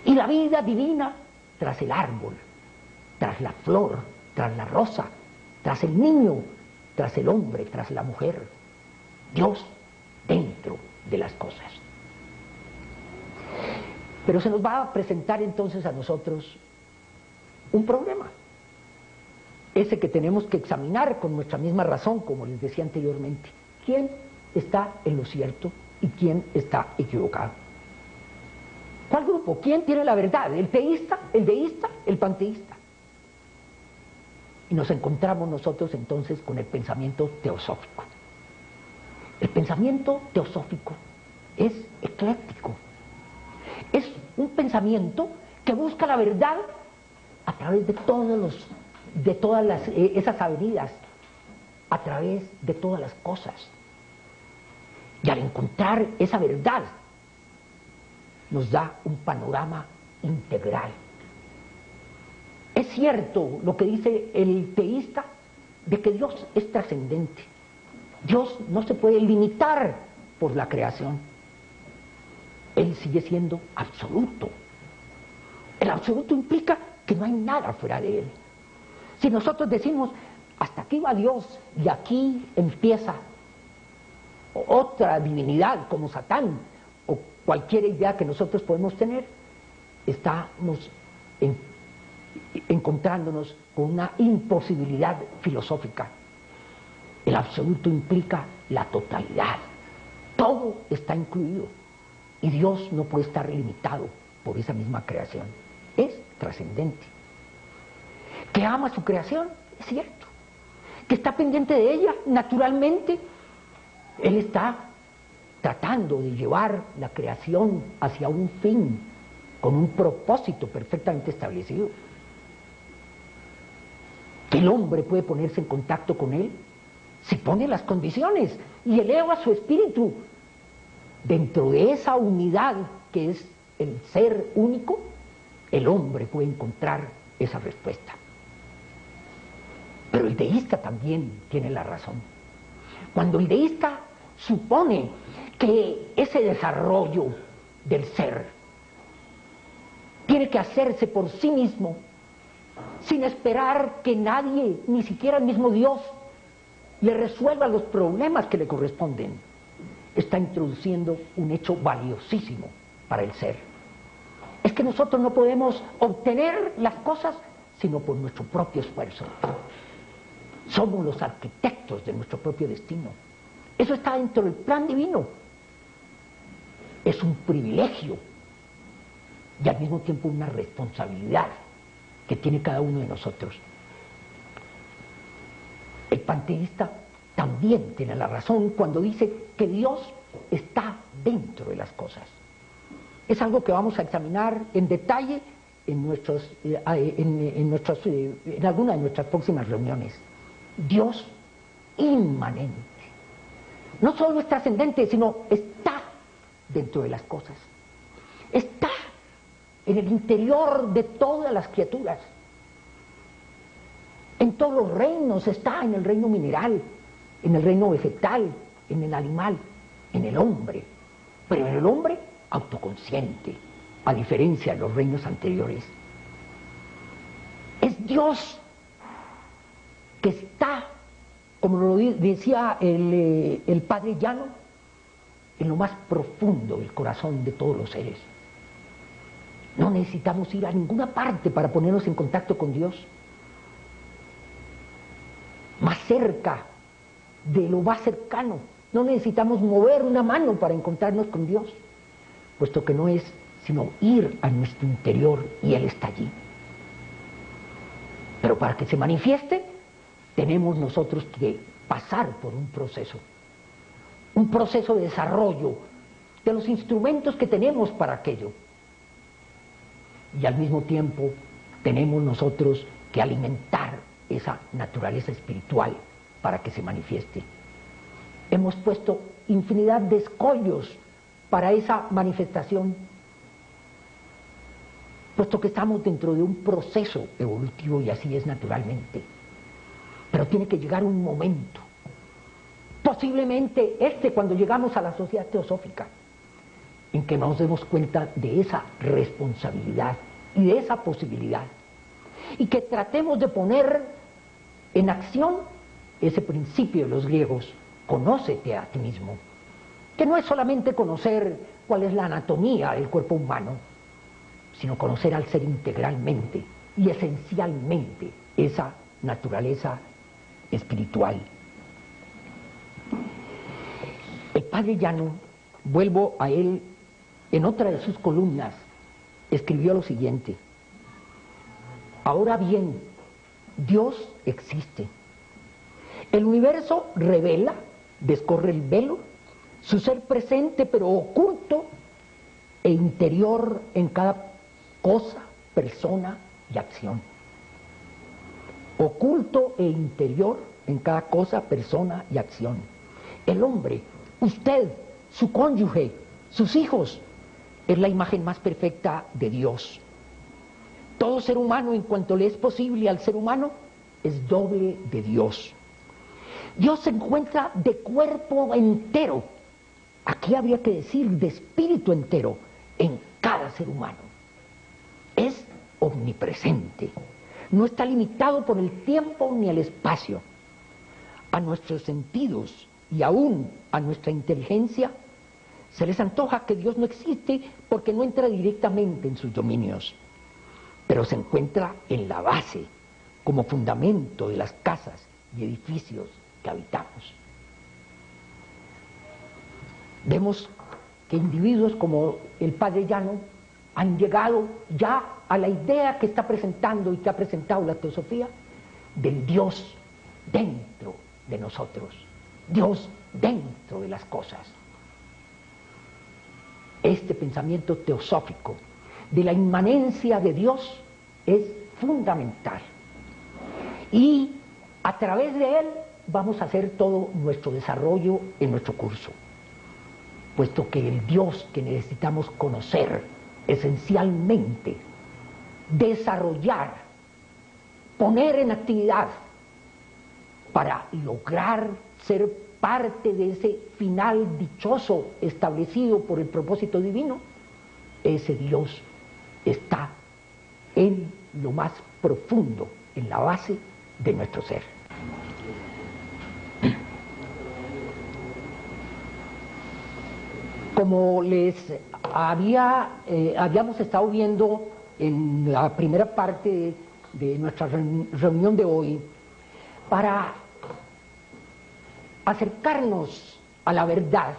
Y la vida divina tras el árbol, tras la flor, tras la rosa, tras el niño, tras el hombre, tras la mujer. Dios dentro de las cosas. Pero se nos va a presentar entonces a nosotros un problema. Ese que tenemos que examinar con nuestra misma razón, como les decía anteriormente. ¿Quién está en lo cierto y quién está equivocado? ¿Cuál grupo? ¿Quién tiene la verdad? ¿El teísta, el deísta, el panteísta? Y nos encontramos nosotros entonces con el pensamiento teosófico. El pensamiento teosófico es ecléctico. Es un pensamiento que busca la verdad a través de todas esas avenidas, a través de todas las cosas. Y al encontrar esa verdad, nos da un panorama integral. Es cierto lo que dice el teísta de que Dios es trascendente. Dios no se puede limitar por la creación. Él sigue siendo absoluto. El absoluto implica que no hay nada fuera de Él. Si nosotros decimos, hasta aquí va Dios y aquí empieza otra divinidad como Satán, o cualquier idea que nosotros podemos tener, estamos encontrándonos con una imposibilidad filosófica. El absoluto implica la totalidad. Todo está incluido. Y Dios no puede estar limitado por esa misma creación. Es trascendente. Que ama su creación, es cierto. Que está pendiente de ella, naturalmente. Él está tratando de llevar la creación hacia un fin, con un propósito perfectamente establecido. Que el hombre puede ponerse en contacto con él si pone las condiciones y eleva su espíritu dentro de esa unidad que es el ser único. El hombre puede encontrar esa respuesta. Pero el deísta también tiene la razón. Cuando el deísta supone que ese desarrollo del ser tiene que hacerse por sí mismo, sin esperar que nadie, ni siquiera el mismo Dios, le resuelva los problemas que le corresponden, está introduciendo un hecho valiosísimo para el ser. Es que nosotros no podemos obtener las cosas sino por nuestro propio esfuerzo. Somos los arquitectos de nuestro propio destino. Eso está dentro del plan divino. Es un privilegio y al mismo tiempo una responsabilidad que tiene cada uno de nosotros. El panteísta también tiene la razón cuando dice que Dios está dentro de las cosas. Es algo que vamos a examinar en detalle en alguna de nuestras próximas reuniones. Dios inmanente. No solo es trascendente, sino está dentro de las cosas. Está en el interior de todas las criaturas. En todos los reinos está, en el reino mineral, en el reino vegetal, en el animal, en el hombre. Pero en el hombre autoconsciente, a diferencia de los reinos anteriores. Es Dios que está, como lo decía el Padre Llano, en lo más profundo del corazón de todos los seres. No necesitamos ir a ninguna parte para ponernos en contacto con Dios. Más cerca de lo más cercano. No necesitamos mover una mano para encontrarnos con Dios, puesto que no es sino ir a nuestro interior y Él está allí. Pero para que se manifieste, tenemos nosotros que pasar por un proceso de desarrollo de los instrumentos que tenemos para aquello. Y al mismo tiempo tenemos nosotros que alimentar esa naturaleza espiritual para que se manifieste. Hemos puesto infinidad de escollos para esa manifestación, puesto que estamos dentro de un proceso evolutivo y así es naturalmente. Pero tiene que llegar un momento, posiblemente cuando llegamos a la sociedad teosófica, en que nos demos cuenta de esa responsabilidad y de esa posibilidad, y que tratemos de poner en acción ese principio de los griegos: conócete a ti mismo, que no es solamente conocer cuál es la anatomía del cuerpo humano, sino conocer al ser integralmente y esencialmente esa naturaleza espiritual. El padre Llano, vuelvo a él, en otra de sus columnas escribió lo siguiente: ahora bien, Dios existe. El universo revela, descorre el velo, su ser presente pero oculto e interior en cada cosa, persona y acción. Oculto e interior en cada cosa, persona y acción. El hombre, usted, su cónyuge, sus hijos, es la imagen más perfecta de Dios. Todo ser humano, en cuanto le es posible al ser humano, es doble de Dios. Dios se encuentra de cuerpo entero, aquí habría que decir de espíritu entero, en cada ser humano. Es omnipresente, no está limitado por el tiempo ni el espacio. A nuestros sentidos y aún a nuestra inteligencia se les antoja que Dios no existe porque no entra directamente en sus dominios, pero se encuentra en la base, como fundamento de las casas y edificios que habitamos. Vemos que individuos como el padre Llano han llegado ya a la idea que está presentando y que ha presentado la teosofía del Dios dentro de nosotros, Dios dentro de las cosas. Este pensamiento teosófico de la inmanencia de Dios es fundamental, y a través de él vamos a hacer todo nuestro desarrollo en nuestro curso, puesto que el Dios que necesitamos conocer esencialmente, desarrollar, poner en actividad para lograr ser parte de ese final dichoso establecido por el propósito divino, ese Dios está en lo más profundo, en la base de nuestro ser. Como les habíamos estado viendo en la primera parte de nuestra reunión de hoy, para acercarnos a la verdad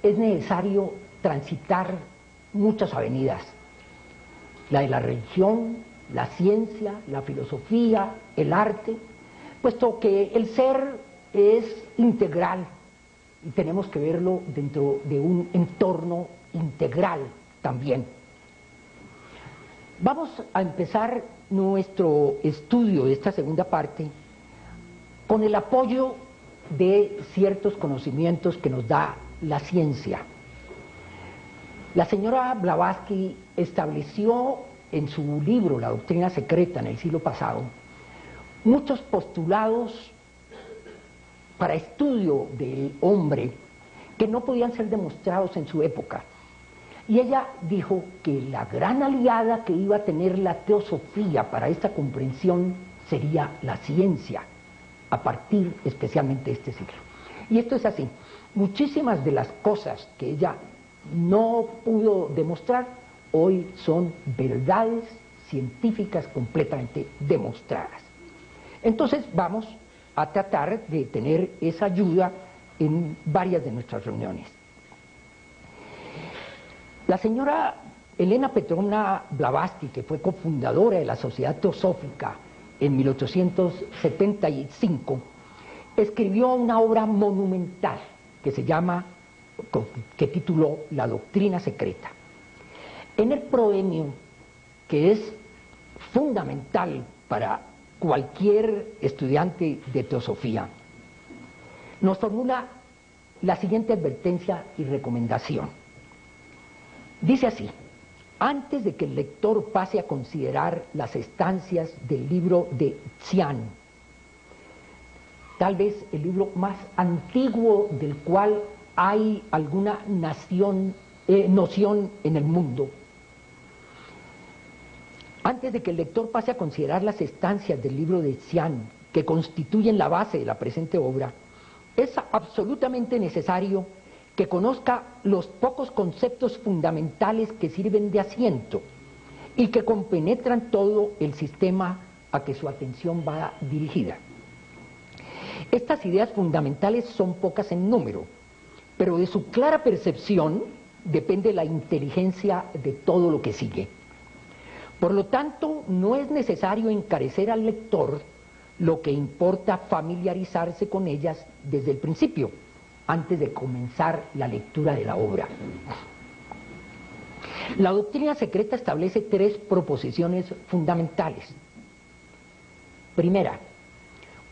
es necesario transitar muchas avenidas: la de la religión, la ciencia, la filosofía, el arte, puesto que el ser es integral y tenemos que verlo dentro de un entorno integral también. Vamos a empezar nuestro estudio de esta segunda parte con el apoyo de ciertos conocimientos que nos da la ciencia. La señora Blavatsky estableció en su libro La Doctrina Secreta, en el siglo pasado, muchos postulados para estudio del hombre que no podían ser demostrados en su época. Y ella dijo que la gran aliada que iba a tener la teosofía para esta comprensión sería la ciencia, a partir especialmente de este siglo. Y esto es así. Muchísimas de las cosas que ella no pudo demostrar hoy son verdades científicas completamente demostradas. Entonces vamos a tratar de tener esa ayuda en varias de nuestras reuniones. La señora Elena Petrovna Blavatsky, que fue cofundadora de la Sociedad Teosófica en 1875, escribió una obra monumental que se llama, que tituló La Doctrina Secreta. En el proemio, que es fundamental para cualquier estudiante de teosofía, nos formula la siguiente advertencia y recomendación. Dice así: antes de que el lector pase a considerar las estancias del libro de Xian, tal vez el libro más antiguo del cual hay alguna nación noción en el mundo. Antes de que el lector pase a considerar las estancias del libro de Xian, que constituyen la base de la presente obra, es absolutamente necesario que conozca los pocos conceptos fundamentales que sirven de asiento y que compenetran todo el sistema a que su atención va dirigida. Estas ideas fundamentales son pocas en número, pero de su clara percepción depende la inteligencia de todo lo que sigue. Por lo tanto, no es necesario encarecer al lector, lo que importa familiarizarse con ellas desde el principio, antes de comenzar la lectura de la obra. La doctrina secreta establece 3 proposiciones fundamentales. Primera,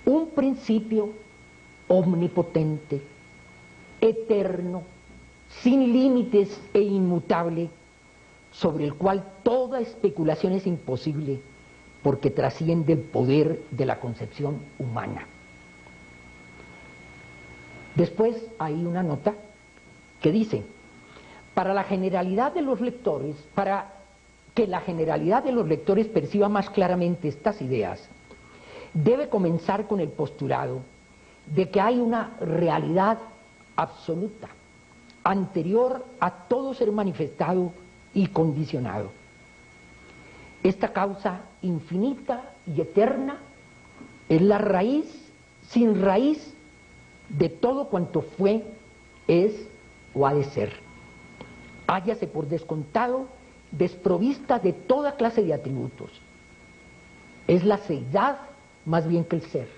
un principio omnipotente, eterno, sin límites e inmutable, sobre el cual toda especulación es imposible, porque trasciende el poder de la concepción humana. Después hay una nota que dice: para la generalidad de los lectores, para que la generalidad de los lectores perciba más claramente estas ideas, debe comenzar con el postulado de que hay una realidad absoluta, anterior a todo ser manifestado y condicionado. Esta causa infinita y eterna es la raíz sin raíz de todo cuanto fue, es o ha de ser. Hállase por descontado, desprovista de toda clase de atributos. Es la seidad más bien que el ser,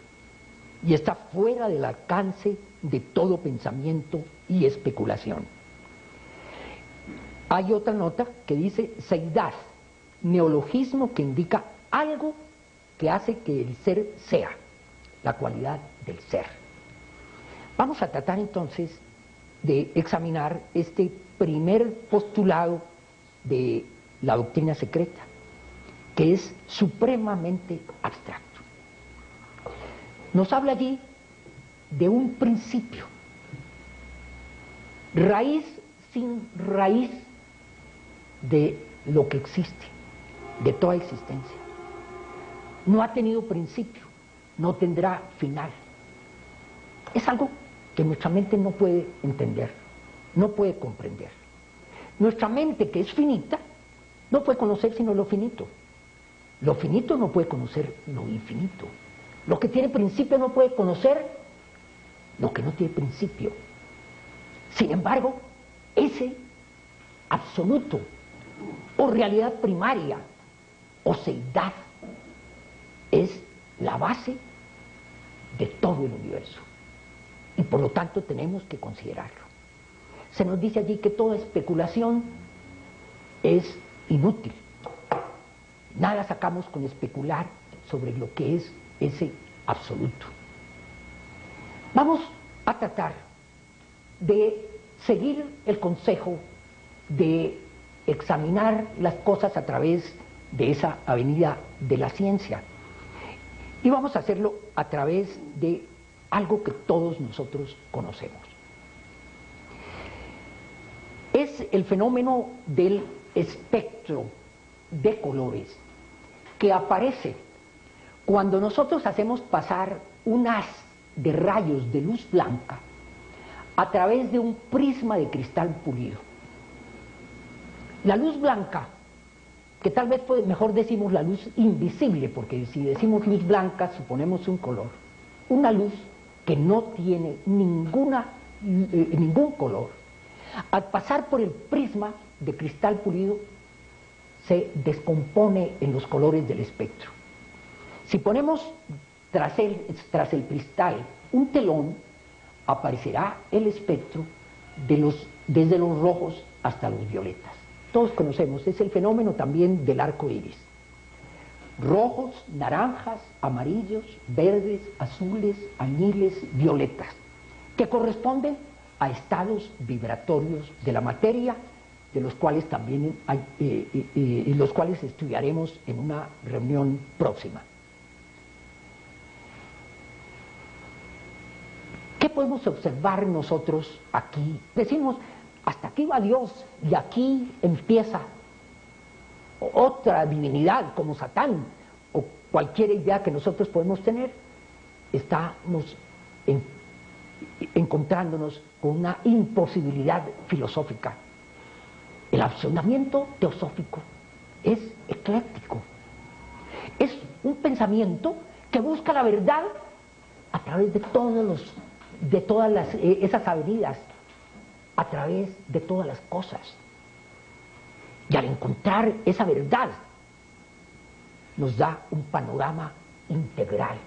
y está fuera del alcance de todo pensamiento y especulación. Hay otra nota que dice seidad, neologismo que indica algo que hace que el ser sea, la cualidad del ser. Vamos a tratar entonces de examinar este primer postulado de la doctrina secreta, que es supremamente abstracto. Nos habla allí de un principio, raíz sin raíz de lo que existe, de toda existencia. No ha tenido principio, no tendrá final. Es algo que nuestra mente no puede entender, no puede comprender. Nuestra mente, que es finita, no puede conocer sino lo finito. Lo finito no puede conocer lo infinito. Lo que tiene principio no puede conocer lo que no tiene principio. Sin embargo, ese absoluto, o realidad primaria, o seidad, es la base de todo el universo. Y por lo tanto tenemos que considerarlo. Se nos dice allí que toda especulación es inútil. Nada sacamos con especular sobre lo que es ese absoluto. Vamos a tratar de seguir el consejo de examinar las cosas a través de esa avenida de la ciencia. Y vamos a hacerlo a través de algo que todos nosotros conocemos. Es el fenómeno del espectro de colores que aparece cuando nosotros hacemos pasar un haz de rayos de luz blanca a través de un prisma de cristal pulido. La luz blanca, que tal vez mejor decimos la luz invisible, porque si decimos luz blanca suponemos un color, una luz que no tiene ningún color, al pasar por el prisma de cristal pulido se descompone en los colores del espectro. Si ponemos tras el cristal un telón, aparecerá el espectro desde los rojos hasta los violetas. Todos conocemos, es el fenómeno también del arco iris. Rojos, naranjas, amarillos, verdes, azules, añiles, violetas, que corresponden a estados vibratorios de la materia, de los cuales también los cuales estudiaremos en una reunión próxima. ¿Qué podemos observar nosotros aquí? Decimos, hasta aquí va Dios y aquí empieza otra divinidad como Satán o cualquier idea que nosotros podemos tener, estamos encontrándonos con una imposibilidad filosófica. El razonamiento teosófico es ecléctico, es un pensamiento que busca la verdad a través de todas esas avenidas, a través de todas las cosas. Y al encontrar esa verdad, nos da un panorama integral.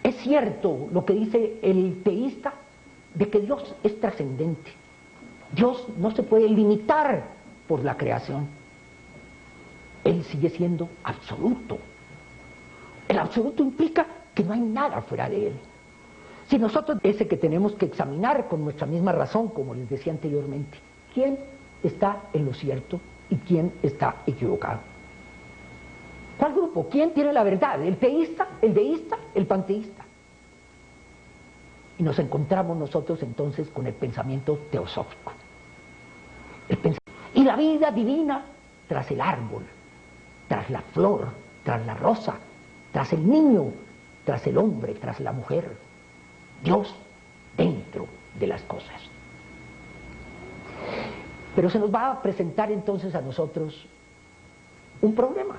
Es cierto lo que dice el teísta de que Dios es trascendente. Dios no se puede limitar por la creación. Él sigue siendo absoluto. El absoluto implica que no hay nada fuera de él. Si nosotros, ese que tenemos que examinar con nuestra misma razón, como les decía anteriormente, ¿quién está en lo cierto y quién está equivocado? ¿Cuál grupo? ¿Quién tiene la verdad? ¿El teísta, el deísta, el panteísta? Y nos encontramos nosotros entonces con el pensamiento teosófico. Y la vida divina tras el árbol, tras la flor, tras la rosa, tras el niño, tras el hombre, tras la mujer. Dios dentro de las cosas. Pero se nos va a presentar entonces a nosotros un problema.